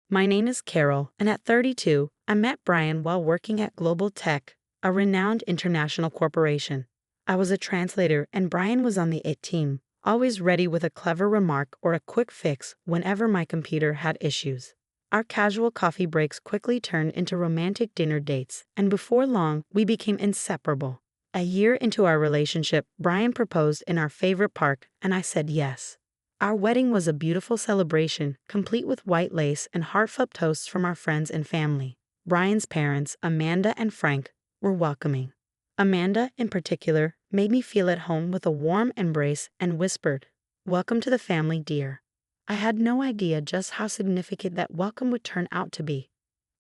My name is Carol, and at 32, I met Brian while working at Global Tech, a renowned international corporation. I was a translator, and Brian was on the IT team, always ready with a clever remark or a quick fix whenever my computer had issues. Our casual coffee breaks quickly turned into romantic dinner dates, and before long, we became inseparable. A year into our relationship, Brian proposed in our favorite park, and I said yes. Our wedding was a beautiful celebration, complete with white lace and heartfelt toasts from our friends and family. Brian's parents, Amanda and Frank, were welcoming. Amanda, in particular, made me feel at home with a warm embrace and whispered, "Welcome to the family, dear." I had no idea just how significant that welcome would turn out to be.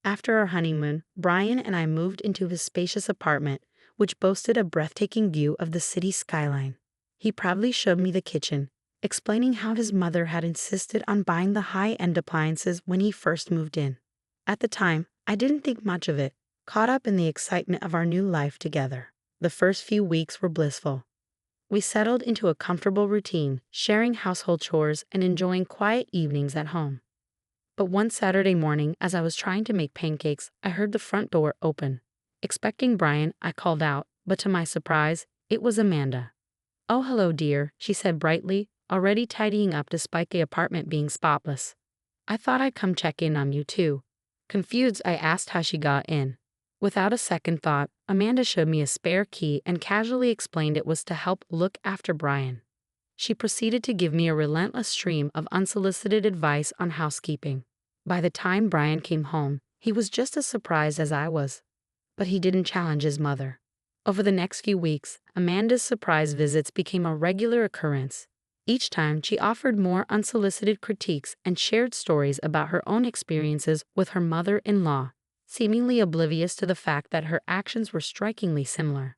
After our honeymoon, Brian and I moved into his spacious apartment, which boasted a breathtaking view of the city skyline. He proudly showed me the kitchen, explaining how his mother had insisted on buying the high-end appliances when he first moved in. At the time, I didn't think much of it, caught up in the excitement of our new life together. The first few weeks were blissful. We settled into a comfortable routine, sharing household chores and enjoying quiet evenings at home. But one Saturday morning, as I was trying to make pancakes, I heard the front door open. Expecting Brian, I called out, but to my surprise, it was Amanda. "Oh, hello, dear," she said brightly, already tidying up despite the apartment being spotless. "I thought I'd come check in on you too." Confused, I asked how she got in. Without a second thought, Amanda showed me a spare key and casually explained it was to help look after Brian. She proceeded to give me a relentless stream of unsolicited advice on housekeeping. By the time Brian came home, he was just as surprised as I was. But he didn't challenge his mother. Over the next few weeks, Amanda's surprise visits became a regular occurrence. Each time, she offered more unsolicited critiques and shared stories about her own experiences with her mother-in-law, seemingly oblivious to the fact that her actions were strikingly similar.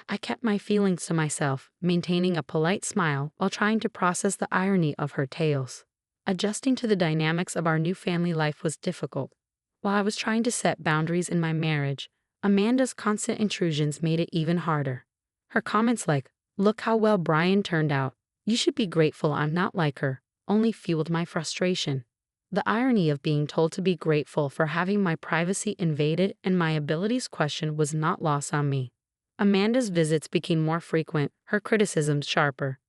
I kept my feelings to myself, maintaining a polite smile while trying to process the irony of her tales. Adjusting to the dynamics of our new family life was difficult. While I was trying to set boundaries in my marriage, Amanda's constant intrusions made it even harder. Her comments like, "Look how well Brian turned out. You should be grateful I'm not like her," only fueled my frustration. The irony of being told to be grateful for having my privacy invaded and my abilities questioned was not lost on me. Amanda's visits became more frequent, her criticisms sharper.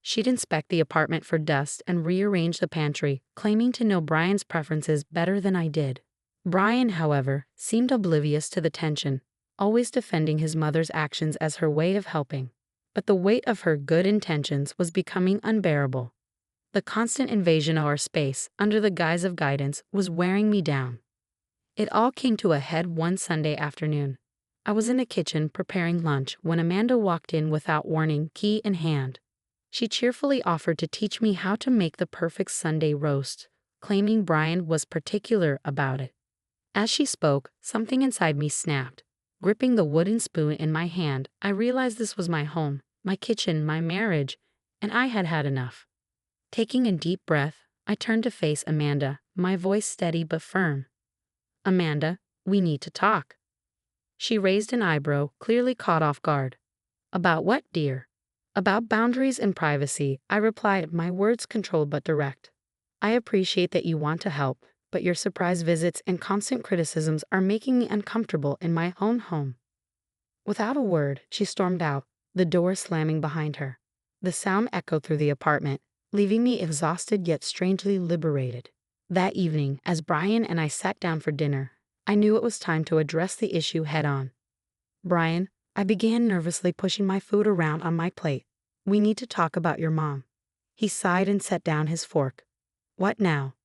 She'd inspect the apartment for dust and rearrange the pantry, claiming to know Brian's preferences better than I did. Brian, however, seemed oblivious to the tension, always defending his mother's actions as her way of helping. But the weight of her good intentions was becoming unbearable. The constant invasion of our space, under the guise of guidance, was wearing me down. It all came to a head one Sunday afternoon. I was in the kitchen preparing lunch when Amanda walked in without warning, key in hand. She cheerfully offered to teach me how to make the perfect Sunday roast, claiming Brian was particular about it. As she spoke, something inside me snapped. Gripping the wooden spoon in my hand, I realized this was my home, my kitchen, my marriage, and I had had enough. Taking a deep breath, I turned to face Amanda, my voice steady but firm. "Amanda, we need to talk." She raised an eyebrow, clearly caught off guard. "About what, dear?" "About boundaries and privacy," I replied, my words controlled but direct. "I appreciate that you want to help, but your surprise visits and constant criticisms are making me uncomfortable in my own home." Without a word, she stormed out, the door slamming behind her. The sound echoed through the apartment, leaving me exhausted yet strangely liberated. That evening, as Brian and I sat down for dinner, I knew it was time to address the issue head-on. "Brian," I began, nervously pushing my food around on my plate, "we need to talk about your mom." He sighed and set down his fork. "What now?"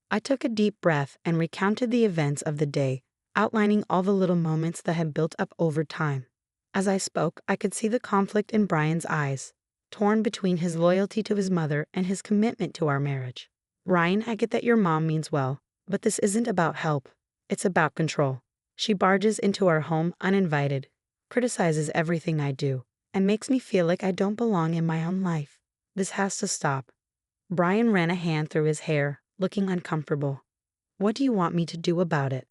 I took a deep breath and recounted the events of the day, outlining all the little moments that had built up over time. As I spoke, I could see the conflict in Brian's eyes, torn between his loyalty to his mother and his commitment to our marriage. "Ryan, I get that your mom means well, but this isn't about help. It's about control. She barges into our home uninvited, criticizes everything I do, and makes me feel like I don't belong in my own life. This has to stop." Brian ran a hand through his hair, looking uncomfortable. "What do you want me to do about it?"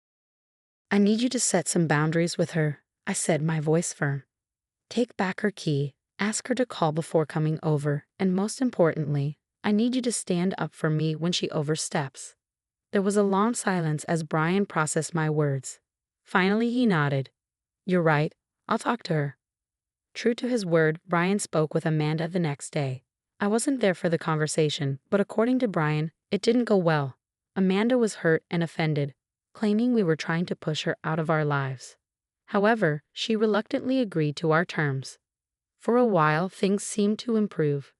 "I need you to set some boundaries with her," I said, my voice firm. "Take back her key, ask her to call before coming over, and most importantly, I need you to stand up for me when she oversteps." There was a long silence as Brian processed my words. Finally, he nodded. "You're right. I'll talk to her." True to his word, Brian spoke with Amanda the next day. I wasn't there for the conversation, but according to Brian, it didn't go well. Amanda was hurt and offended, claiming we were trying to push her out of our lives. However, she reluctantly agreed to our terms. For a while, things seemed to improve.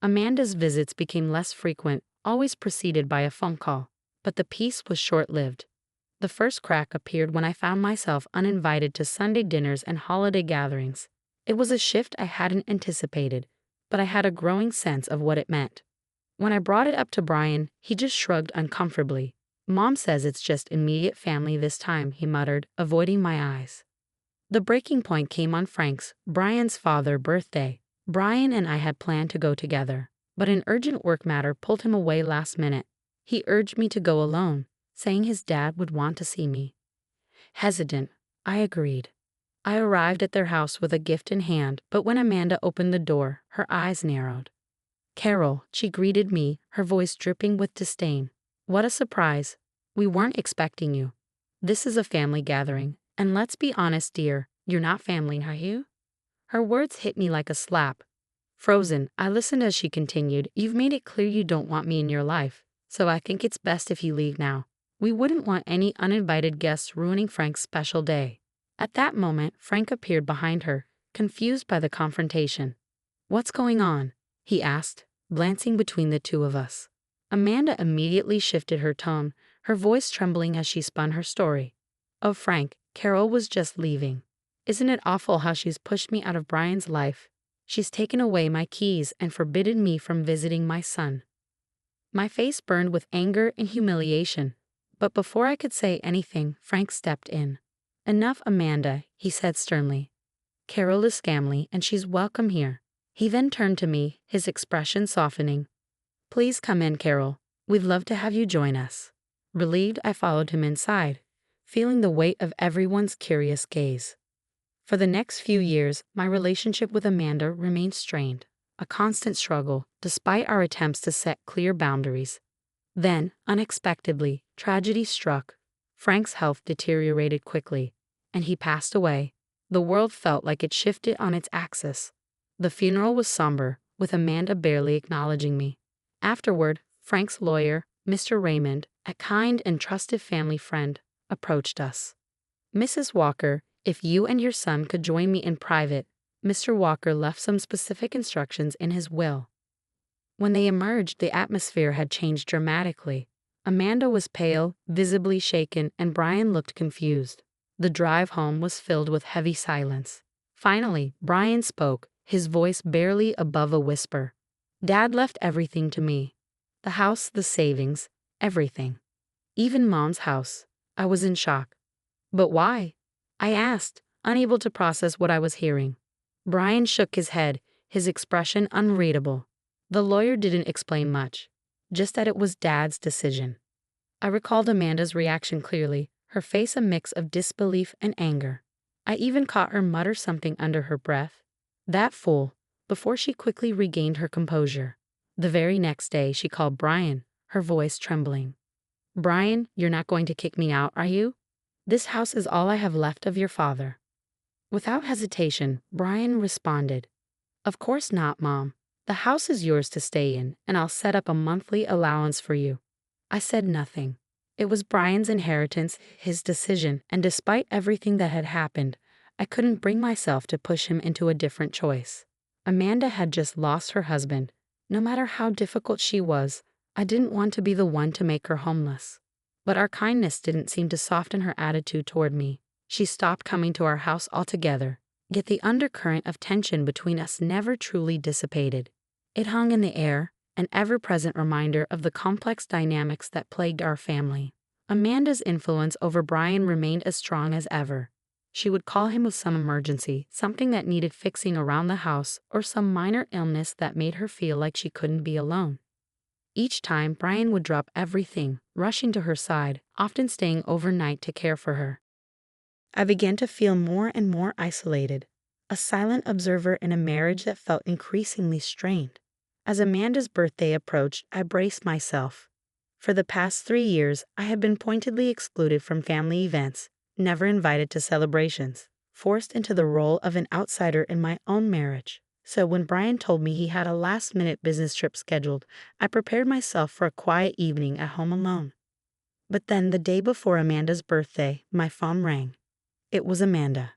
Amanda's visits became less frequent, always preceded by a phone call, but the peace was short-lived. The first crack appeared when I found myself uninvited to Sunday dinners and holiday gatherings. It was a shift I hadn't anticipated, but I had a growing sense of what it meant. When I brought it up to Brian, he just shrugged uncomfortably. "Mom says it's just immediate family this time," he muttered, avoiding my eyes. The breaking point came on Frank's, Brian's father's birthday. Brian and I had planned to go together, but an urgent work matter pulled him away last minute. He urged me to go alone, saying his dad would want to see me. Hesitant, I agreed. I arrived at their house with a gift in hand, but when Amanda opened the door, her eyes narrowed. "Carol," she greeted me, her voice dripping with disdain. "What a surprise. We weren't expecting you. This is a family gathering, and let's be honest, dear, you're not family, are you?" Her words hit me like a slap. Frozen, I listened as she continued, "You've made it clear you don't want me in your life, so I think it's best if you leave now. We wouldn't want any uninvited guests ruining Frank's special day." At that moment, Frank appeared behind her, confused by the confrontation. "What's going on?" he asked, glancing between the two of us. Amanda immediately shifted her tone, her voice trembling as she spun her story. "Oh, Frank, Carol was just leaving. Isn't it awful how she's pushed me out of Brian's life? She's taken away my keys and forbidden me from visiting my son." My face burned with anger and humiliation, but before I could say anything, Frank stepped in. "Enough, Amanda," he said sternly. "Carol is family and she's welcome here." He then turned to me, his expression softening. "Please come in, Carol. We'd love to have you join us." Relieved, I followed him inside, feeling the weight of everyone's curious gaze. For the next few years, my relationship with Amanda remained strained, a constant struggle, despite our attempts to set clear boundaries. Then, unexpectedly, tragedy struck. Frank's health deteriorated quickly, and he passed away. The world felt like it shifted on its axis. The funeral was somber, with Amanda barely acknowledging me. Afterward, Frank's lawyer, Mr. Raymond, a kind and trusted family friend, approached us. "Mrs. Walker, if you and your son could join me in private." Mr. Walker left some specific instructions in his will. When they emerged, the atmosphere had changed dramatically. Amanda was pale, visibly shaken, and Brian looked confused. The drive home was filled with heavy silence. Finally, Brian spoke, his voice barely above a whisper. "Dad left everything to me. The house, the savings, everything. Even Mom's house." I was in shock. "But why?" I asked, unable to process what I was hearing. Brian shook his head, his expression unreadable. The lawyer didn't explain much, just that it was Dad's decision. I recalled Amanda's reaction clearly, her face a mix of disbelief and anger. I even caught her mutter something under her breath. "That fool," before she quickly regained her composure. The very next day, she called Brian, her voice trembling. "Brian, you're not going to kick me out, are you? This house is all I have left of your father." Without hesitation, Brian responded, "Of course not, Mom. The house is yours to stay in, and I'll set up a monthly allowance for you." I said nothing. It was Brian's inheritance, his decision, and despite everything that had happened, I couldn't bring myself to push him into a different choice. Amanda had just lost her husband. No matter how difficult she was, I didn't want to be the one to make her homeless. But our kindness didn't seem to soften her attitude toward me. She stopped coming to our house altogether, yet the undercurrent of tension between us never truly dissipated. It hung in the air, an ever-present reminder of the complex dynamics that plagued our family. Amanda's influence over Brian remained as strong as ever. She would call him with some emergency, something that needed fixing around the house, or some minor illness that made her feel like she couldn't be alone. Each time, Brian would drop everything, rushing to her side, often staying overnight to care for her. I began to feel more and more isolated, a silent observer in a marriage that felt increasingly strained. As Amanda's birthday approached, I braced myself. For the past 3 years, I had been pointedly excluded from family events, never invited to celebrations, forced into the role of an outsider in my own marriage. So when Brian told me he had a last-minute business trip scheduled, I prepared myself for a quiet evening at home alone. But then the day before Amanda's birthday, my phone rang. It was Amanda.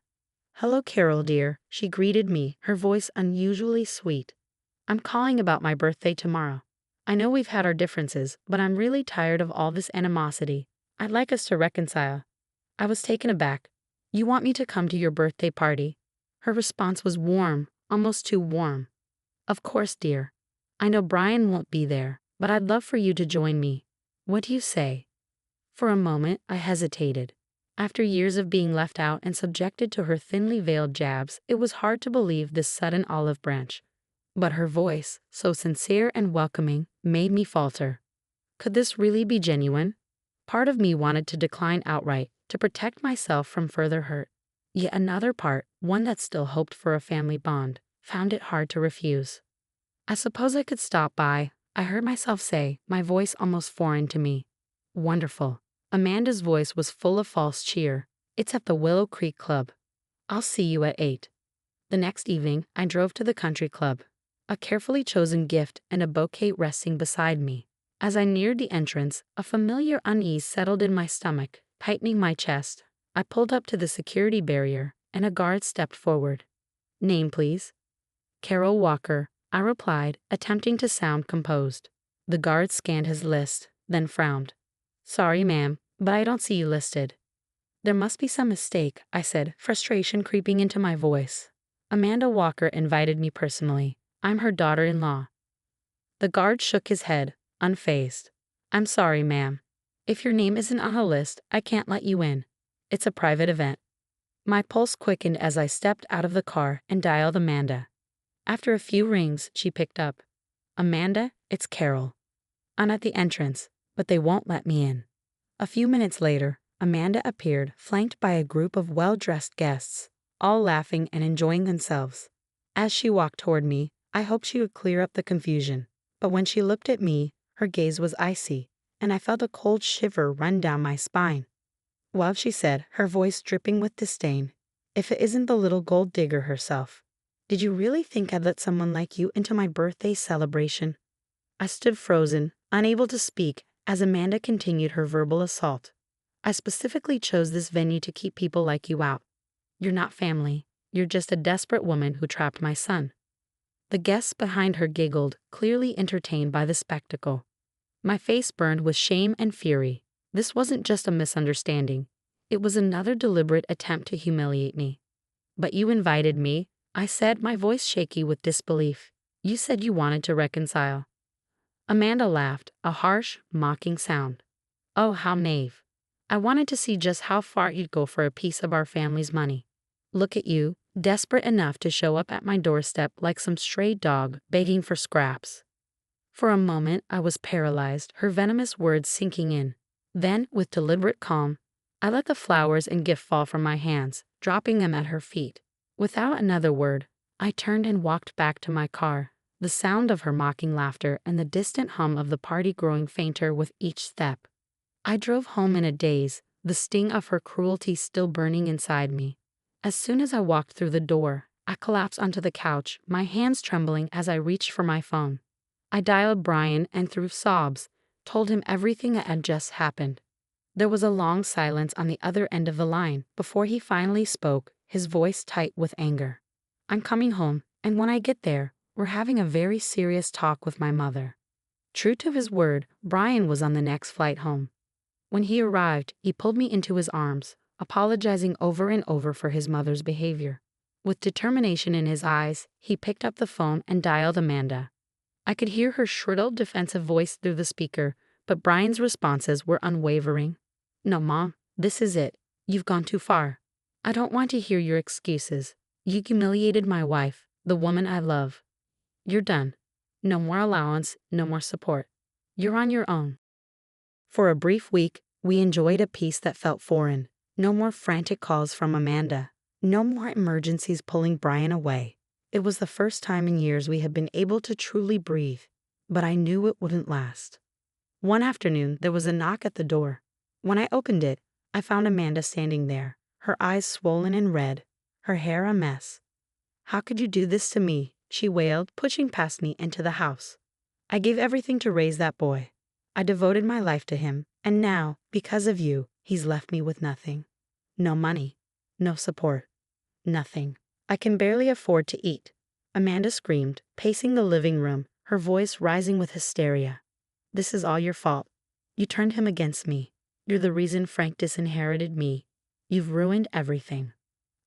"Hello, Carol, dear," she greeted me, her voice unusually sweet. "I'm calling about my birthday tomorrow. I know we've had our differences, but I'm really tired of all this animosity. I'd like us to reconcile." I was taken aback. "You want me to come to your birthday party?" Her response was warm, almost too warm. "Of course, dear. I know Brian won't be there, but I'd love for you to join me. What do you say?" For a moment, I hesitated. After years of being left out and subjected to her thinly veiled jabs, it was hard to believe this sudden olive branch. But her voice, so sincere and welcoming, made me falter. Could this really be genuine? Part of me wanted to decline outright, to protect myself from further hurt. Yet another part, one that still hoped for a family bond, found it hard to refuse. "I suppose I could stop by," I heard myself say, my voice almost foreign to me. "Wonderful." Amanda's voice was full of false cheer. "It's at the Willow Creek Club. I'll see you at 8. The next evening, I drove to the country club, a carefully chosen gift and a bouquet resting beside me. As I neared the entrance, a familiar unease settled in my stomach, tightening my chest. I pulled up to the security barrier, and a guard stepped forward. "Name, please." "Carol Walker," I replied, attempting to sound composed. The guard scanned his list, then frowned. "Sorry, ma'am, but I don't see you listed." "There must be some mistake," I said, frustration creeping into my voice. "Amanda Walker invited me personally. I'm her daughter-in-law." The guard shook his head, unfazed. "I'm sorry, ma'am. If your name isn't on a list, I can't let you in. It's a private event." My pulse quickened as I stepped out of the car and dialed Amanda. After a few rings, she picked up. "Amanda, it's Carol. I'm at the entrance, but they won't let me in." A few minutes later, Amanda appeared, flanked by a group of well-dressed guests, all laughing and enjoying themselves. As she walked toward me, I hoped she would clear up the confusion. But when she looked at me, her gaze was icy, and I felt a cold shiver run down my spine. "Well," she said, her voice dripping with disdain, "if it isn't the little gold digger herself. Did you really think I'd let someone like you into my birthday celebration?" I stood frozen, unable to speak, as Amanda continued her verbal assault. "I specifically chose this venue to keep people like you out. You're not family. You're just a desperate woman who trapped my son." The guests behind her giggled, clearly entertained by the spectacle. My face burned with shame and fury. This wasn't just a misunderstanding. It was another deliberate attempt to humiliate me. "But you invited me," I said, my voice shaky with disbelief. "You said you wanted to reconcile." Amanda laughed, a harsh, mocking sound. "Oh, how naive. I wanted to see just how far you'd go for a piece of our family's money. Look at you, desperate enough to show up at my doorstep like some stray dog begging for scraps." For a moment, I was paralyzed, her venomous words sinking in. Then, with deliberate calm, I let the flowers and gift fall from my hands, dropping them at her feet. Without another word, I turned and walked back to my car, the sound of her mocking laughter and the distant hum of the party growing fainter with each step. I drove home in a daze, the sting of her cruelty still burning inside me. As soon as I walked through the door, I collapsed onto the couch, my hands trembling as I reached for my phone. I dialed Brian and, through sobs, told him everything that had just happened. There was a long silence on the other end of the line before he finally spoke, his voice tight with anger. "I'm coming home, and when I get there, we're having a very serious talk with my mother." True to his word, Brian was on the next flight home. When he arrived, he pulled me into his arms, apologizing over and over for his mother's behavior. With determination in his eyes, he picked up the phone and dialed Amanda. I could hear her shrill, defensive voice through the speaker, but Brian's responses were unwavering. "No, Mom, this is it. You've gone too far. I don't want to hear your excuses. You humiliated my wife, the woman I love. You're done. No more allowance, no more support. You're on your own." For a brief week, we enjoyed a peace that felt foreign. No more frantic calls from Amanda. No more emergencies pulling Brian away. It was the first time in years we had been able to truly breathe, but I knew it wouldn't last. One afternoon, there was a knock at the door. When I opened it, I found Amanda standing there, her eyes swollen and red, her hair a mess. "How could you do this to me?" she wailed, pushing past me into the house. "I gave everything to raise that boy. I devoted my life to him, and now, because of you, he's left me with nothing. No money, no support, nothing. I can barely afford to eat." Amanda screamed, pacing the living room, her voice rising with hysteria. "This is all your fault. You turned him against me. You're the reason Frank disinherited me. You've ruined everything."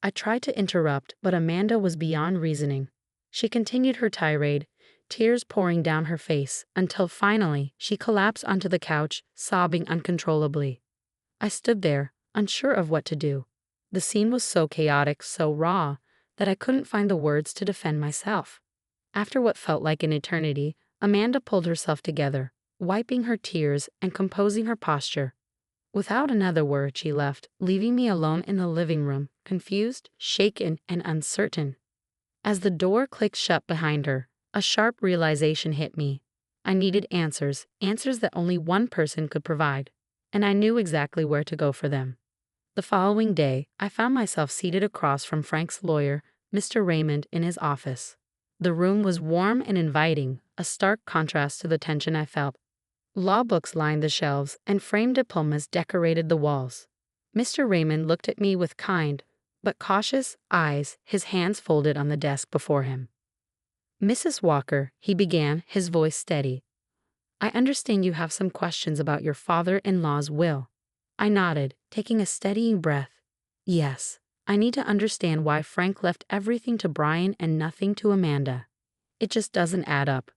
I tried to interrupt, but Amanda was beyond reasoning. She continued her tirade, tears pouring down her face, until finally she collapsed onto the couch, sobbing uncontrollably. I stood there, unsure of what to do. The scene was so chaotic, so raw, that I couldn't find the words to defend myself. After what felt like an eternity, Amanda pulled herself together, wiping her tears and composing her posture. Without another word, she left, leaving me alone in the living room, confused, shaken, and uncertain. As the door clicked shut behind her, a sharp realization hit me. I needed answers, answers that only one person could provide, and I knew exactly where to go for them. The following day, I found myself seated across from Frank's lawyer, Mr. Raymond, in his office. The room was warm and inviting, a stark contrast to the tension I felt. Law books lined the shelves, and framed diplomas decorated the walls. Mr. Raymond looked at me with kind, but cautious eyes, his hands folded on the desk before him. "Mrs. Walker," he began, his voice steady, "I understand you have some questions about your father-in-law's will." I nodded, taking a steadying breath. "Yes, I need to understand why Frank left everything to Brian and nothing to Amanda. It just doesn't add up."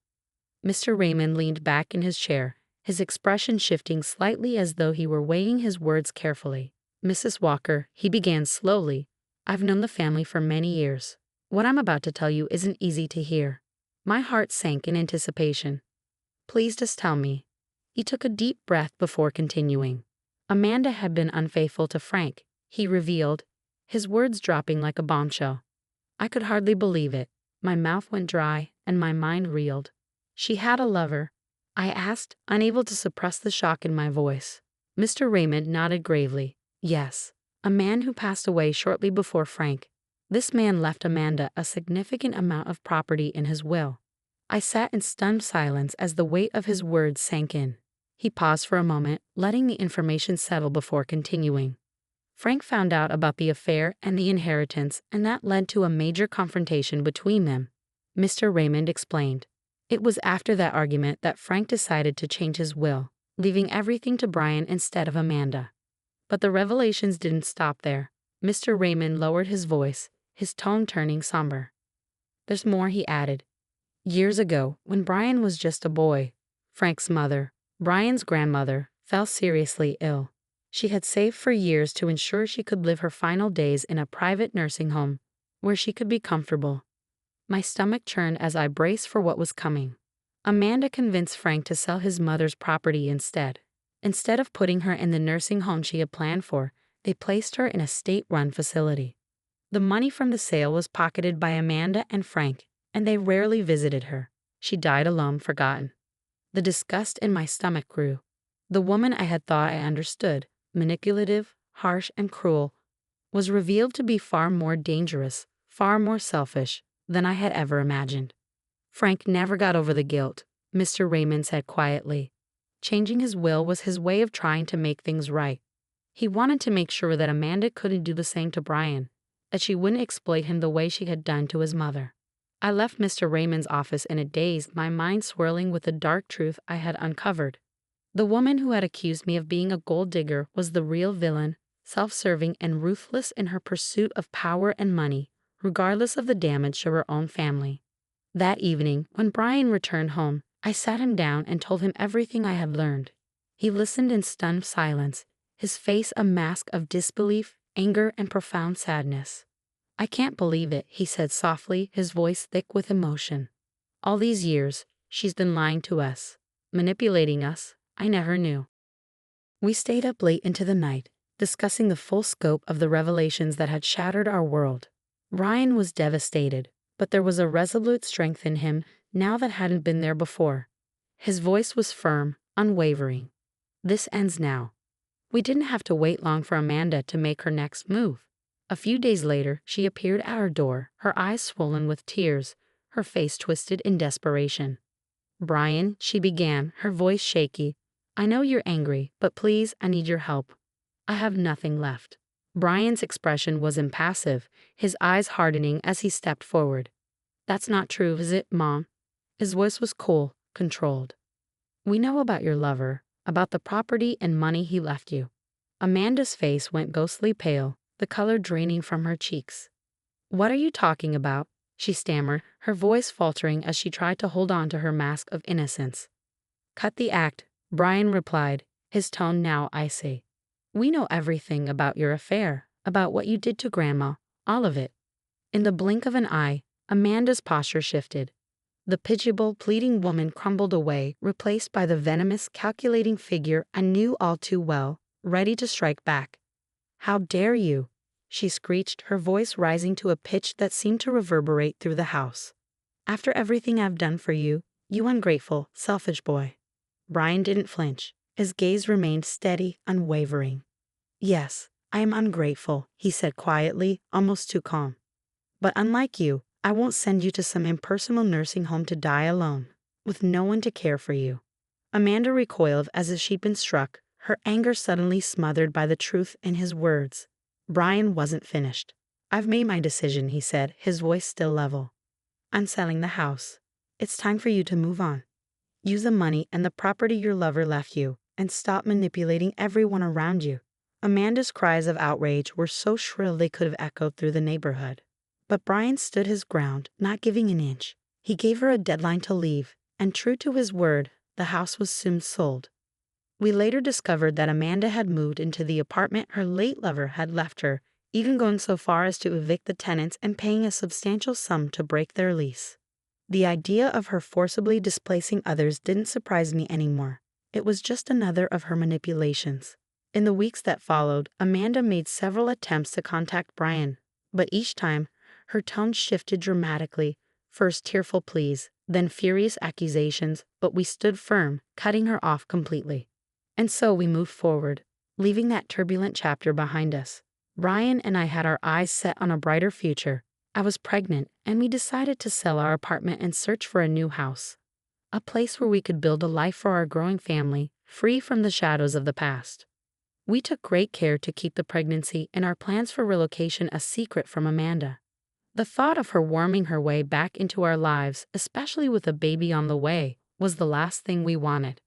Mr. Raymond leaned back in his chair, his expression shifting slightly as though he were weighing his words carefully. "Mrs. Walker," he began slowly, "I've known the family for many years. What I'm about to tell you isn't easy to hear." My heart sank in anticipation. "Please just tell me." He took a deep breath before continuing. "Amanda had been unfaithful to Frank," he revealed, his words dropping like a bombshell. I could hardly believe it. My mouth went dry, and my mind reeled. "She had a lover?" I asked, unable to suppress the shock in my voice. Mr. Raymond nodded gravely. "Yes, a man who passed away shortly before Frank. This man left Amanda a significant amount of property in his will." I sat in stunned silence as the weight of his words sank in. He paused for a moment, letting the information settle before continuing. "Frank found out about the affair and the inheritance, and that led to a major confrontation between them," Mr. Raymond explained. "It was after that argument that Frank decided to change his will, leaving everything to Brian instead of Amanda." But the revelations didn't stop there. Mr. Raymond lowered his voice, his tone turning somber. "There's more," he added. "Years ago, when Brian was just a boy, Frank's mother, Brian's grandmother, fell seriously ill. She had saved for years to ensure she could live her final days in a private nursing home, where she could be comfortable." My stomach churned as I braced for what was coming. Amanda convinced Frank to sell his mother's property instead. Instead of putting her in the nursing home she had planned for, they placed her in a state-run facility. The money from the sale was pocketed by Amanda and Frank, and they rarely visited her. She died alone, forgotten. The disgust in my stomach grew. The woman I had thought I understood, manipulative, harsh, and cruel, was revealed to be far more dangerous, far more selfish than I had ever imagined. "Frank never got over the guilt," Mr. Raymond said quietly. "Changing his will was his way of trying to make things right. He wanted to make sure that Amanda couldn't do the same to Brian, that she wouldn't exploit him the way she had done to his mother." I left Mr. Raymond's office in a daze, my mind swirling with the dark truth I had uncovered. The woman who had accused me of being a gold digger was the real villain, self-serving and ruthless in her pursuit of power and money, regardless of the damage to her own family. That evening, when Brian returned home, I sat him down and told him everything I had learned. He listened in stunned silence, his face a mask of disbelief, anger, and profound sadness. "I can't believe it," he said softly, his voice thick with emotion. "All these years, she's been lying to us, manipulating us. I never knew." We stayed up late into the night, discussing the full scope of the revelations that had shattered our world. Brian was devastated, but there was a resolute strength in him now that hadn't been there before. His voice was firm, unwavering. This ends now. We didn't have to wait long for Amanda to make her next move. A few days later, she appeared at our door, her eyes swollen with tears, her face twisted in desperation. "Brian," she began, her voice shaky, "I know you're angry, but please, I need your help. I have nothing left." Brian's expression was impassive, his eyes hardening as he stepped forward. "That's not true, is it, Mom?" His voice was cool, controlled. "We know about your lover, about the property and money he left you." Amanda's face went ghostly pale, the color draining from her cheeks. "What are you talking about?" she stammered, her voice faltering as she tried to hold on to her mask of innocence. "Cut the act," Brian replied, his tone now icy. "We know everything about your affair, about what you did to Grandma, all of it." In the blink of an eye, Amanda's posture shifted. The pitiable, pleading woman crumbled away, replaced by the venomous, calculating figure I knew all too well, ready to strike back. "How dare you?" she screeched, her voice rising to a pitch that seemed to reverberate through the house. "After everything I've done for you, you ungrateful, selfish boy." Brian didn't flinch. His gaze remained steady, unwavering. "Yes, I am ungrateful," he said quietly, almost too calm. "But unlike you, I won't send you to some impersonal nursing home to die alone, with no one to care for you." Amanda recoiled as if she'd been struck, her anger suddenly smothered by the truth in his words. Brian wasn't finished. "I've made my decision," he said, his voice still level. "I'm selling the house. It's time for you to move on. Use the money and the property your lover left you, and stop manipulating everyone around you." Amanda's cries of outrage were so shrill they could have echoed through the neighborhood. But Brian stood his ground, not giving an inch. He gave her a deadline to leave, and true to his word, the house was soon sold. We later discovered that Amanda had moved into the apartment her late lover had left her, even going so far as to evict the tenants and paying a substantial sum to break their lease. The idea of her forcibly displacing others didn't surprise me anymore. It was just another of her manipulations. In the weeks that followed, Amanda made several attempts to contact Brian, but each time, her tone shifted dramatically, first tearful pleas, then furious accusations, but we stood firm, cutting her off completely. And so we moved forward, leaving that turbulent chapter behind us. Brian and I had our eyes set on a brighter future. I was pregnant, and we decided to sell our apartment and search for a new house. A place where we could build a life for our growing family, free from the shadows of the past. We took great care to keep the pregnancy and our plans for relocation a secret from Amanda. The thought of her worming her way back into our lives, especially with a baby on the way, was the last thing we wanted.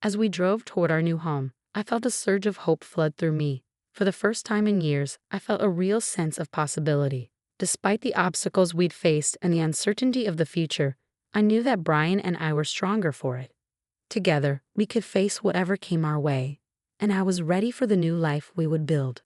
As we drove toward our new home, I felt a surge of hope flood through me. For the first time in years, I felt a real sense of possibility. Despite the obstacles we'd faced and the uncertainty of the future, I knew that Brian and I were stronger for it. Together, we could face whatever came our way, and I was ready for the new life we would build.